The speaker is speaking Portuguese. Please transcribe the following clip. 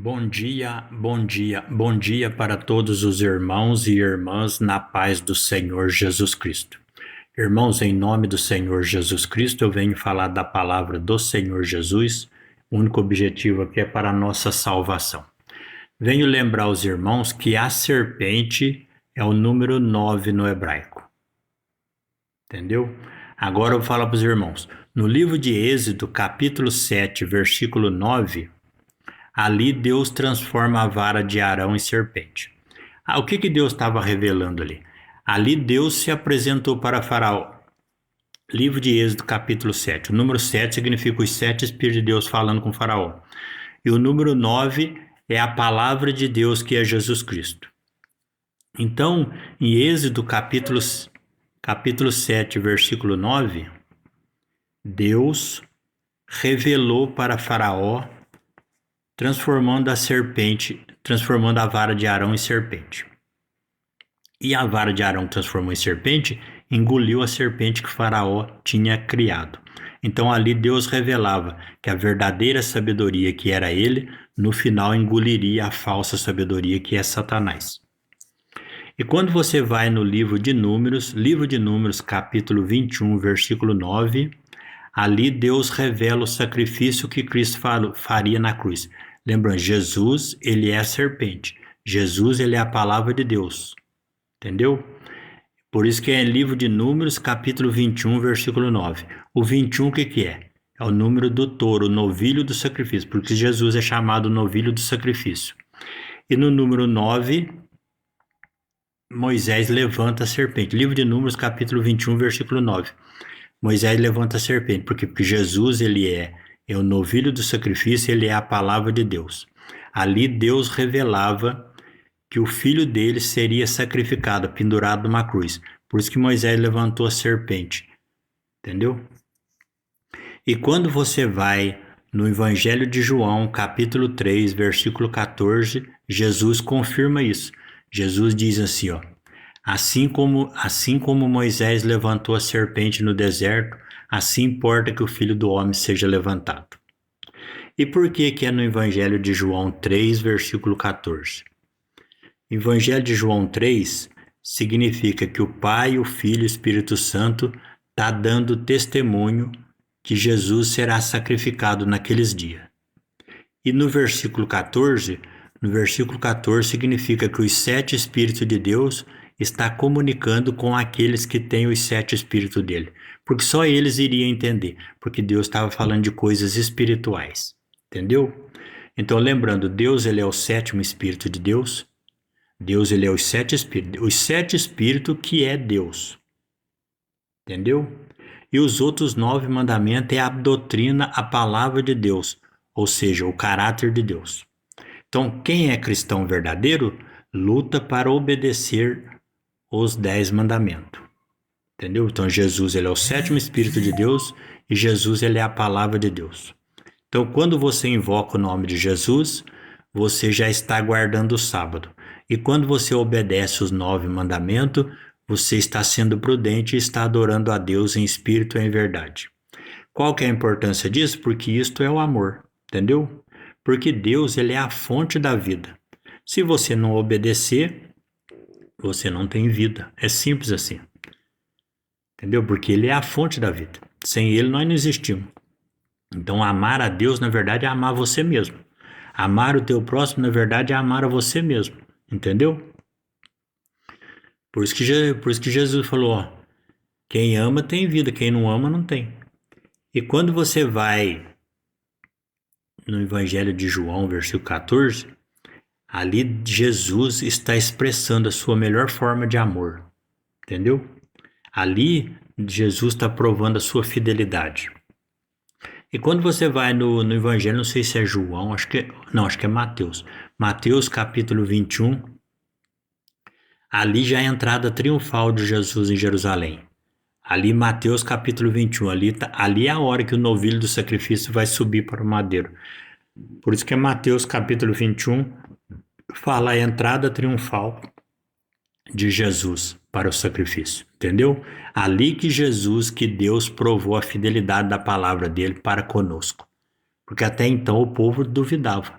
Bom dia, bom dia, bom dia para todos os irmãos e irmãs na paz do Senhor Jesus Cristo. Irmãos, em nome do Senhor Jesus Cristo, eu venho falar da palavra do Senhor Jesus. O único objetivo aqui é para a nossa salvação. Venho lembrar os irmãos que a serpente é o número 9 no hebraico. Entendeu? Agora eu vou falar para os irmãos. No livro de Êxodo, capítulo 7, versículo 9, ali Deus transforma a vara de Arão em serpente. O que Deus estava revelando ali? Ali Deus se apresentou para Faraó. Livro de Êxodo, capítulo 7. O número 7 significa os 7 Espíritos de Deus falando com Faraó. E o número 9 é a palavra de Deus, que é Jesus Cristo. Então, em Êxodo, capítulo 7, versículo 9, Deus revelou para Faraó, transformando a vara de Arão em serpente. E a vara de Arão transformou em serpente, engoliu a serpente que Faraó tinha criado. Então ali Deus revelava que a verdadeira sabedoria, que era ele, no final engoliria a falsa sabedoria, que é Satanás. E quando você vai no livro de Números, capítulo 21, versículo 9, ali Deus revela o sacrifício que Cristo faria na cruz. Lembrando, Jesus, ele é a serpente. Jesus, ele é a palavra de Deus. Entendeu? Por isso que é livro de Números, capítulo 21, versículo 9. O 21, o que é? É o número do touro, o novilho do sacrifício, porque Jesus é chamado novilho do sacrifício. E no número 9, Moisés levanta a serpente. Livro de Números, capítulo 21, versículo 9. Moisés levanta a serpente, porque Jesus, ele é o novilho do sacrifício, ele é a palavra de Deus. Ali Deus revelava que o filho dele seria sacrificado, pendurado numa cruz. Por isso que Moisés levantou a serpente. Entendeu? E quando você vai no Evangelho de João, capítulo 3, versículo 14, Jesus confirma isso. Jesus diz assim, ó: assim como Moisés levantou a serpente no deserto, assim importa que o Filho do Homem seja levantado. E por que é no Evangelho de João 3, versículo 14? Evangelho de João 3 significa que o Pai, o Filho e o Espírito Santo está dando testemunho que Jesus será sacrificado naqueles dias. E no versículo 14 significa que os 7 Espíritos de Deus está comunicando com aqueles que têm os 7 Espíritos dele. Porque só eles iriam entender, porque Deus estava falando de coisas espirituais. Entendeu? Então, lembrando, Deus, ele é o 7º Espírito de Deus. Deus, ele é os 7 Espíritos. Os 7 Espíritos que é Deus. Entendeu? E os outros 9 mandamentos é a doutrina, a palavra de Deus. Ou seja, o caráter de Deus. Então, quem é cristão verdadeiro, luta para obedecer os 10 mandamentos. Entendeu? Então, Jesus, ele é o 7º Espírito de Deus e Jesus, ele é a palavra de Deus. Então, quando você invoca o nome de Jesus, você já está guardando o sábado. E quando você obedece os 9 mandamentos, você está sendo prudente e está adorando a Deus em espírito e em verdade. Qual que é a importância disso? Porque isto é o amor, entendeu? Porque Deus, ele é a fonte da vida. Se você não obedecer, você não tem vida. É simples assim. Entendeu? Porque ele é a fonte da vida. Sem ele, nós não existimos. Então, amar a Deus, na verdade, é amar você mesmo. Amar o teu próximo, na verdade, é amar a você mesmo. Entendeu? Por isso que Jesus falou, ó, quem ama tem vida, quem não ama não tem. E quando você vai no Evangelho de João, versículo 14, ali Jesus está expressando a sua melhor forma de amor. Entendeu? Ali Jesus está provando a sua fidelidade. E quando você vai no Evangelho, não sei se é João, acho que é Mateus. Mateus capítulo 21, ali já é a entrada triunfal de Jesus em Jerusalém. Ali Mateus capítulo 21, ali é a hora que o novilho do sacrifício vai subir para o madeiro. Por isso que é Mateus capítulo 21, fala a entrada triunfal de Jesus para o sacrifício, entendeu? Ali que Deus provou a fidelidade da palavra dele para conosco, porque até então o povo duvidava.